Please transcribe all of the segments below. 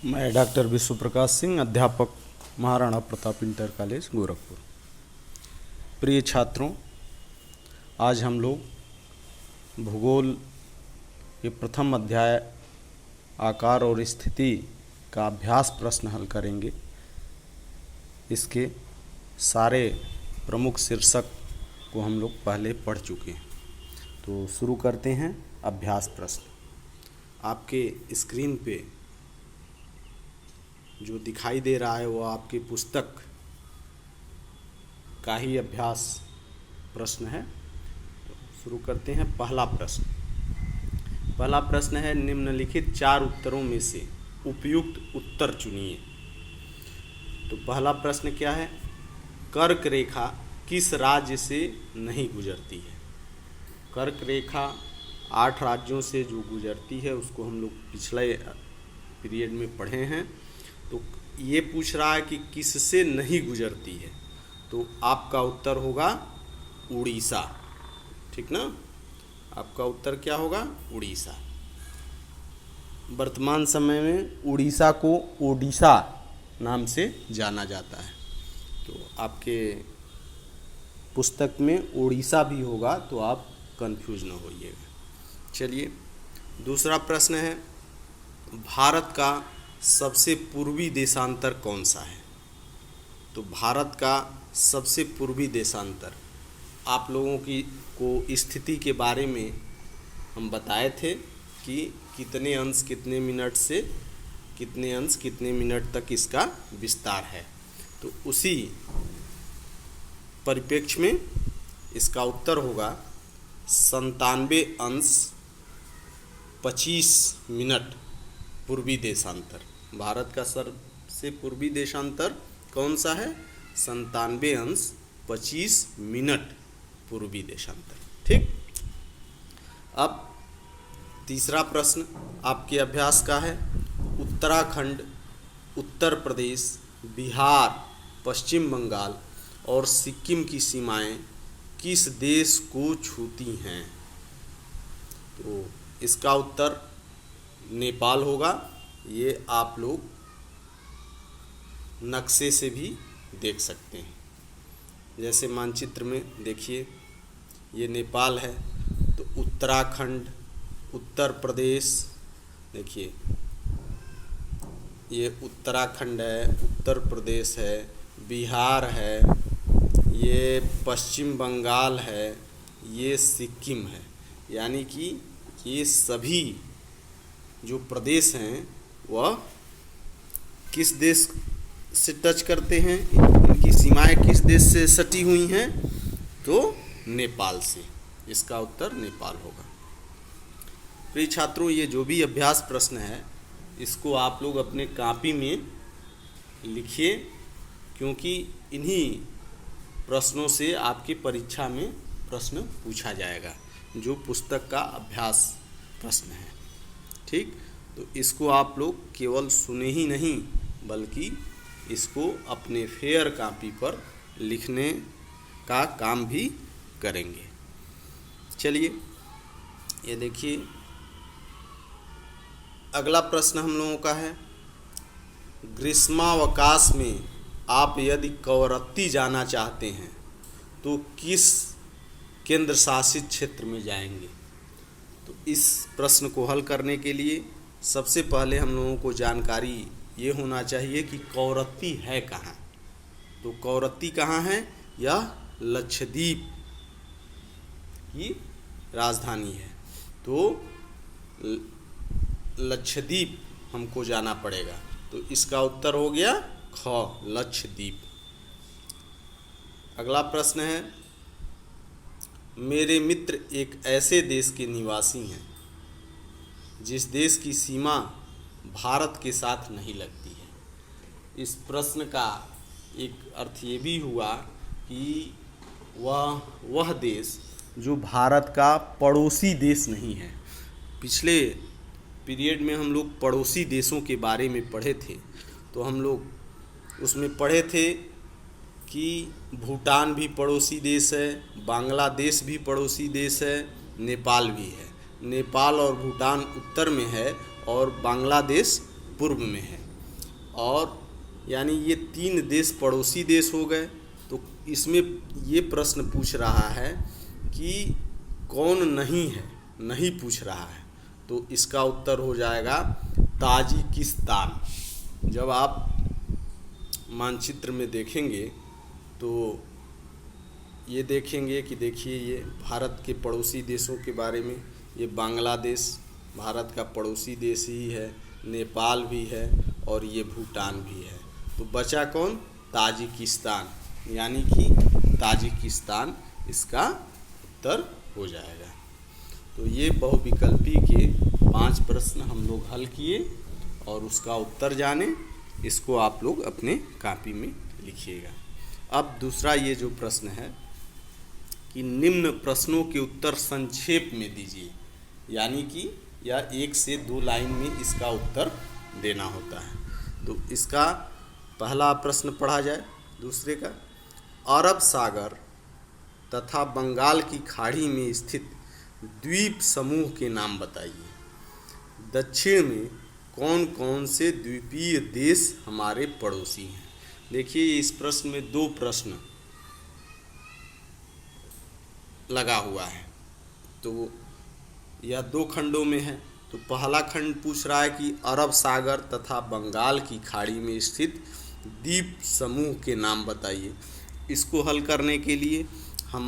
मैं डॉक्टर विश्व प्रकाश सिंह, अध्यापक, महाराणा प्रताप इंटर कॉलेज गोरखपुर। प्रिय छात्रों, आज हम लोग भूगोल के प्रथम अध्याय आकार और स्थिति का अभ्यास प्रश्न हल करेंगे। इसके सारे प्रमुख शीर्षक को हम लोग पहले पढ़ चुके हैं, तो शुरू करते हैं अभ्यास प्रश्न। आपके स्क्रीन पे जो दिखाई दे रहा है वो आपकी पुस्तक का ही अभ्यास प्रश्न है। शुरू करते हैं। पहला प्रश्न है, निम्नलिखित 4 उत्तरों में से उपयुक्त उत्तर चुनिए। तो पहला प्रश्न क्या है? कर्क रेखा किस राज्य से नहीं गुजरती है? कर्क रेखा 8 राज्यों से जो गुजरती है उसको हम लोग पिछले पीरियड में पढ़े हैं। तो ये पूछ रहा है कि किससे नहीं गुजरती है, तो आपका उत्तर होगा उड़ीसा। ठीक ना? आपका उत्तर क्या होगा? उड़ीसा। वर्तमान समय में उड़ीसा को ओडिशा नाम से जाना जाता है, तो आपके पुस्तक में उड़ीसा भी होगा तो आप कंफ्यूज ना होइएगा। चलिए, दूसरा प्रश्न है, भारत का सबसे पूर्वी देशांतर कौन सा है? तो भारत का सबसे पूर्वी देशांतर, आप लोगों को स्थिति के बारे में हम बताए थे कि कितने अंश कितने मिनट से कितने अंश कितने मिनट तक इसका विस्तार है। तो उसी परिप्रेक्ष्य में इसका उत्तर होगा 97 अंश 25 मिनट पूर्वी देशांतर। भारत का सबसे पूर्वी देशांतर कौन सा है? 97 अंश 25 मिनट पूर्वी देशांतर। ठीक। अब तीसरा प्रश्न आपके अभ्यास का है, उत्तराखंड, उत्तर प्रदेश, बिहार, पश्चिम बंगाल और सिक्किम की सीमाएं किस देश को छूती हैं? तो इसका उत्तर नेपाल होगा। ये आप लोग नक्शे से भी देख सकते हैं। जैसे मानचित्र में देखिए, ये नेपाल है, तो उत्तराखंड, उत्तर प्रदेश, देखिए ये उत्तराखंड है, उत्तर प्रदेश है, बिहार है, ये पश्चिम बंगाल है, ये सिक्किम है। यानी कि ये सभी जो प्रदेश हैं वह किस देश से टच करते हैं, इनकी सीमाएं किस देश से सटी हुई हैं? तो नेपाल से। इसका उत्तर नेपाल होगा। प्रिय छात्रों, ये जो भी अभ्यास प्रश्न है इसको आप लोग अपने कॉपी में लिखिए, क्योंकि इन्हीं प्रश्नों से आपकी परीक्षा में प्रश्न पूछा जाएगा, जो पुस्तक का अभ्यास प्रश्न है। ठीक। तो इसको आप लोग केवल सुने ही नहीं, बल्कि इसको अपने फेयर कॉपी पर लिखने का काम भी करेंगे। चलिए, ये देखिए, अगला प्रश्न हम लोगों का है, ग्रीष्मावकाश में आप यदि कवरत्ती जाना चाहते हैं तो किस केंद्र शासित क्षेत्र में जाएंगे? तो इस प्रश्न को हल करने के लिए सबसे पहले हम लोगों को जानकारी ये होना चाहिए कि कवरत्ती है कहाँ। तो कवरत्ती कहाँ है? यह लक्षद्वीप की राजधानी है। तो लक्षद्वीप हमको जाना पड़ेगा। तो इसका उत्तर हो गया ख, लक्षद्वीप। अगला प्रश्न है, मेरे मित्र एक ऐसे देश के निवासी हैं जिस देश की सीमा भारत के साथ नहीं लगती है। इस प्रश्न का एक अर्थ ये भी हुआ कि वह देश जो भारत का पड़ोसी देश नहीं है। पिछले पीरियड में हम लोग पड़ोसी देशों के बारे में पढ़े थे, तो हम लोग उसमें पढ़े थे कि भूटान भी पड़ोसी देश है, बांग्लादेश भी पड़ोसी देश है, नेपाल भी है। नेपाल और भूटान उत्तर में है और बांग्लादेश पूर्व में है। और यानी ये 3 देश पड़ोसी देश हो गए। तो इसमें ये प्रश्न पूछ रहा है कि कौन नहीं है, नहीं पूछ रहा है, तो इसका उत्तर हो जाएगा ताजिकिस्तान। जब आप मानचित्र में देखेंगे तो ये देखेंगे कि देखिए ये भारत के पड़ोसी देशों के बारे में, ये बांग्लादेश भारत का पड़ोसी देश ही है, नेपाल भी है और ये भूटान भी है। तो बचा कौन? ताजिकिस्तान, यानी कि ताजिकिस्तान इसका उत्तर हो जाएगा। तो ये बहुविकल्पी के 5 प्रश्न हम लोग हल किए और उसका उत्तर जाने, इसको आप लोग अपने कॉपी में लिखिएगा। अब दूसरा ये जो प्रश्न है कि निम्न प्रश्नों के उत्तर संक्षेप में दीजिए, यानी कि या 1 से 2 लाइन में इसका उत्तर देना होता है। तो इसका पहला प्रश्न पढ़ा जाए। दूसरे का, अरब सागर तथा बंगाल की खाड़ी में स्थित द्वीप समूह के नाम बताइए। दक्षिण में कौन कौन से द्वीपीय देश हमारे पड़ोसी हैं? देखिए इस प्रश्न में 2 प्रश्न लगा हुआ है, तो यह 2 खंडों में है। तो पहला खंड पूछ रहा है कि अरब सागर तथा बंगाल की खाड़ी में स्थित द्वीप समूह के नाम बताइए। इसको हल करने के लिए हम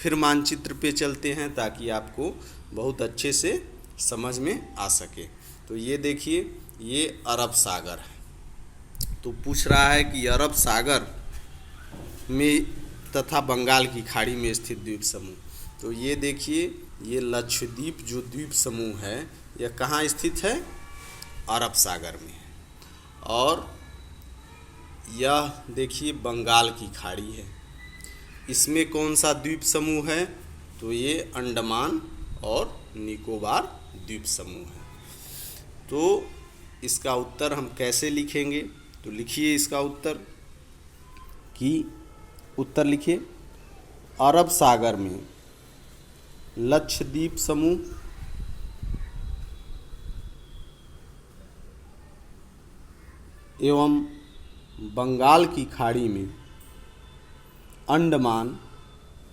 फिर मानचित्र पे चलते हैं ताकि आपको बहुत अच्छे से समझ में आ सके। तो ये देखिए ये अरब सागर है, तो पूछ रहा है कि अरब सागर में तथा बंगाल की खाड़ी में स्थित द्वीप समूह। तो ये देखिए ये लक्षद्वीप जो द्वीप समूह है यह कहाँ स्थित है? अरब सागर में है। और यह देखिए बंगाल की खाड़ी है, इसमें कौन सा द्वीप समूह है? तो ये अंडमान और निकोबार द्वीप समूह है। तो इसका उत्तर हम कैसे लिखेंगे? तो लिखिए इसका उत्तर कि उत्तर लिखिए, अरब सागर में लक्षद्वीप समूह, एवं बंगाल की खाड़ी में अंडमान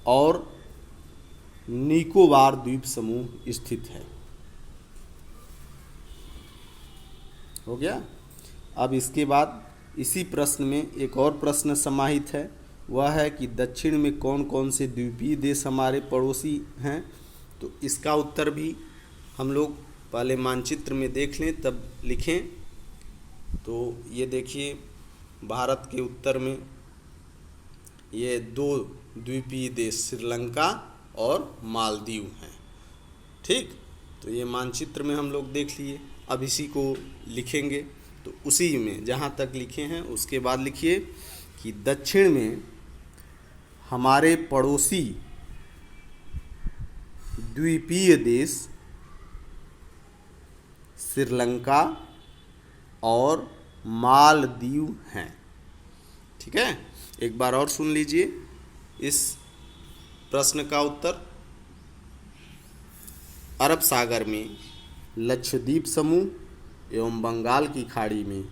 और निकोबार द्वीप समूह स्थित है। हो गया। अब इसके बाद इसी प्रश्न में एक और प्रश्न समाहित है, वह है कि दक्षिण में कौन कौन से द्वीपीय देश हमारे पड़ोसी हैं। तो इसका उत्तर भी हम लोग पहले मानचित्र में देख लें तब लिखें। तो ये देखिए भारत के उत्तर में ये 2 द्वीपीय देश श्रीलंका और मालदीव हैं। ठीक, तो ये मानचित्र में हम लोग देख लिए। अब इसी को लिखेंगे, तो उसी में जहाँ तक लिखे हैं उसके बाद लिखिए कि दक्षिण में हमारे पड़ोसी द्वीपीय देश श्रीलंका और मालदीव हैं। ठीक है, एक बार और सुन लीजिए इस प्रश्न का उत्तर। अरब सागर में लक्षद्वीप समूह एवं बंगाल की खाड़ी में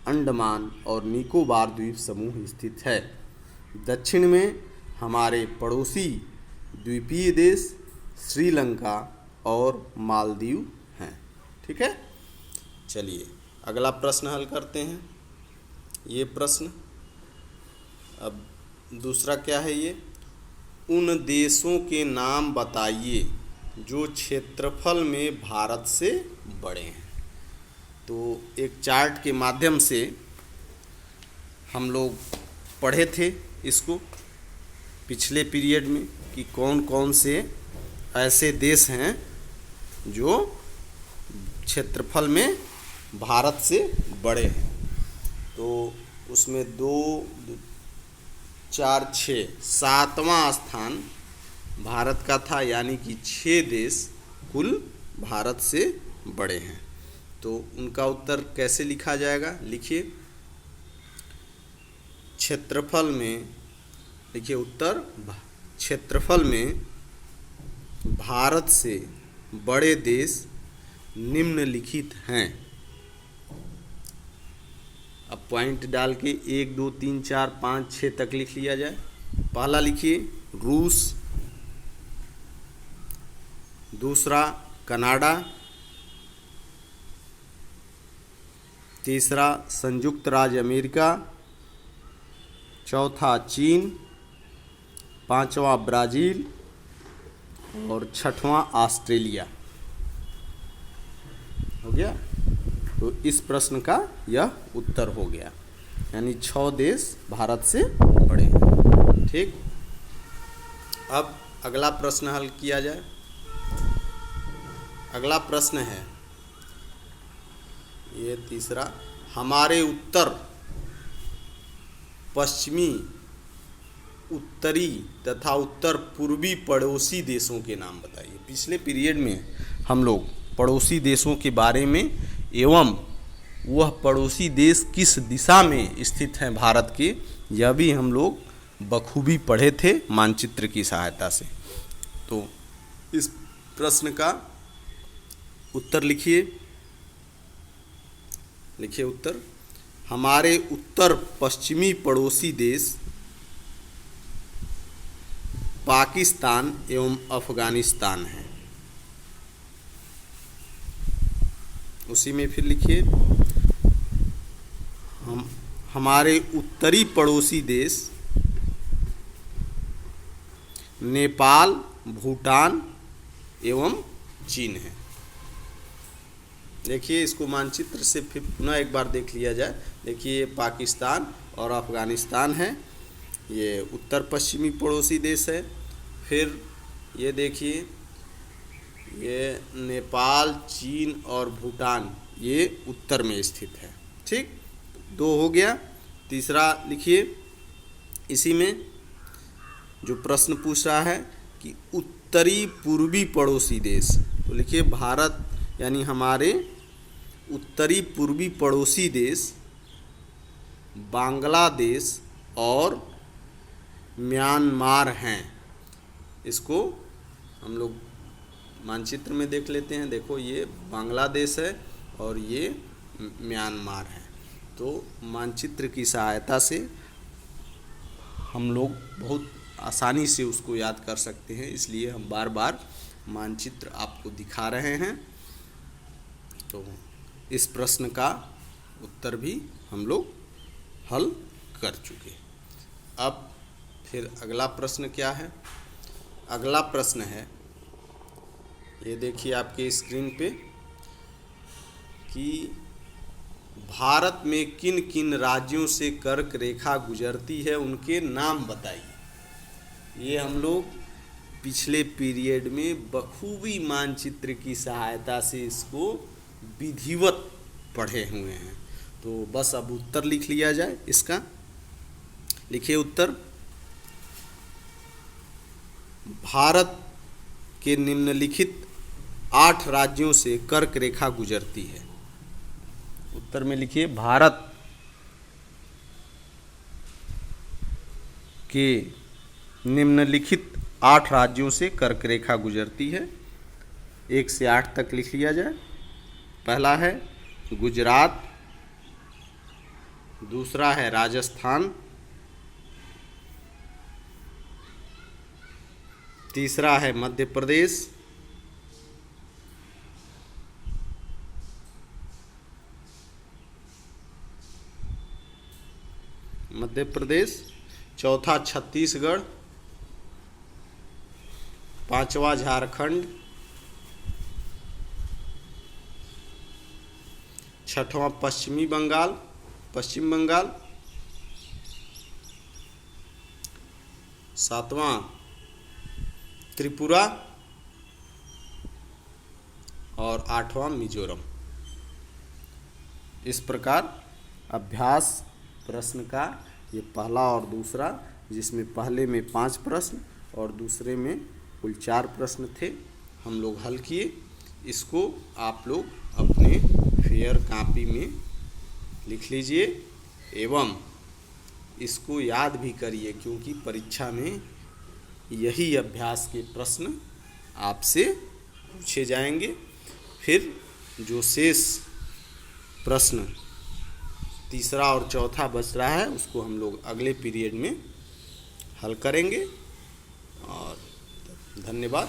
अंडमान और निकोबार द्वीप समूह स्थित है। दक्षिण में हमारे पड़ोसी द्वीपीय देश श्रीलंका और मालदीव हैं। ठीक है, चलिए अगला प्रश्न हल करते हैं। ये प्रश्न अब दूसरा क्या है? ये उन देशों के नाम बताइए जो क्षेत्रफल में भारत से बड़े हैं। तो एक चार्ट के माध्यम से हम लोग पढ़े थे इसको पिछले पीरियड में कि कौन कौन से ऐसे देश हैं जो क्षेत्रफल में भारत से बड़े हैं। तो उसमें 2, 4, 6 7वां स्थान भारत का था, यानी कि 6 देश कुल भारत से बड़े हैं। तो उनका उत्तर कैसे लिखा जाएगा? लिखिए क्षेत्रफल में, लिखिए उत्तर क्षेत्रफल में भारत से बड़े देश निम्नलिखित हैं। अब पॉइंट डाल के 1 2 3 4 5 6 तक लिख लिया जाए। पहला लिखिए रूस, दूसरा कनाडा, तीसरा संयुक्त राज्य अमेरिका, चौथा चीन, पांचवा ब्राज़ील और छठवां ऑस्ट्रेलिया। हो गया। तो इस प्रश्न का यह उत्तर हो गया, यानी 6 देश भारत से बड़े हैं। ठीक। अब अगला प्रश्न हल किया जाए। अगला प्रश्न है ये तीसरा, हमारे उत्तर पश्चिमी, उत्तरी तथा उत्तर पूर्वी पड़ोसी देशों के नाम बताइए। पिछले पीरियड में हम लोग पड़ोसी देशों के बारे में एवं वह पड़ोसी देश किस दिशा में स्थित हैं भारत के, यह भी हम लोग बखूबी पढ़े थे मानचित्र की सहायता से। तो इस प्रश्न का उत्तर लिखिए। लिखिए उत्तर, हमारे उत्तर पश्चिमी पड़ोसी देश पाकिस्तान एवं अफगानिस्तान है। उसी में फिर लिखिए, हमारे उत्तरी पड़ोसी देश नेपाल, भूटान एवं चीन है। देखिए इसको मानचित्र से फिर पुनः एक बार देख लिया जाए। देखिए ये पाकिस्तान और अफगानिस्तान है, ये उत्तर पश्चिमी पड़ोसी देश है। फिर ये देखिए ये नेपाल, चीन और भूटान ये उत्तर में स्थित है। ठीक, 2 हो गया। तीसरा लिखिए, इसी में जो प्रश्न पूछ रहा है कि उत्तरी पूर्वी पड़ोसी देश, तो लिखिए भारत यानी हमारे उत्तरी पूर्वी पड़ोसी देश बांग्लादेश और म्यांमार हैं। इसको हम लोग मानचित्र में देख लेते हैं। देखो ये बांग्लादेश है और ये म्यांमार है। तो मानचित्र की सहायता से हम लोग बहुत आसानी से उसको याद कर सकते हैं, इसलिए हम बार बार मानचित्र आपको दिखा रहे हैं। तो इस प्रश्न का उत्तर भी हम लोग हल कर चुके। अब फिर अगला प्रश्न क्या है? अगला प्रश्न है, ये देखिए आपके स्क्रीन पे, कि भारत में किन किन राज्यों से कर्क रेखा गुजरती है, उनके नाम बताइए। ये हम लोग पिछले पीरियड में बखूबी मानचित्र की सहायता से इसको विधिवत पढ़े हुए हैं। तो बस अब उत्तर लिख लिया जाए इसका। लिखिए उत्तर, भारत के निम्नलिखित 8 राज्यों से कर्क रेखा गुजरती है। उत्तर में लिखिए, भारत के निम्नलिखित 8 राज्यों से कर्क रेखा गुजरती है। 1 से 8 तक लिख लिया जाए। पहला है गुजरात, दूसरा है राजस्थान, तीसरा है मध्य प्रदेश, चौथा छत्तीसगढ़, पांचवा झारखंड, छठवां पश्चिम बंगाल, सातवां त्रिपुरा और 8वां मिजोरम। इस प्रकार अभ्यास प्रश्न का ये पहला और दूसरा, जिसमें पहले में 5 प्रश्न और दूसरे में कुल 4 प्रश्न थे, हम लोग हल किए। इसको आप लोग अपने फेयर कॉपी में लिख लीजिए एवं इसको याद भी करिए, क्योंकि परीक्षा में यही अभ्यास के प्रश्न आपसे पूछे जाएंगे। फिर जो शेष प्रश्न तीसरा और चौथा बच रहा है, उसको हम लोग अगले पीरियड में हल करेंगे। और धन्यवाद।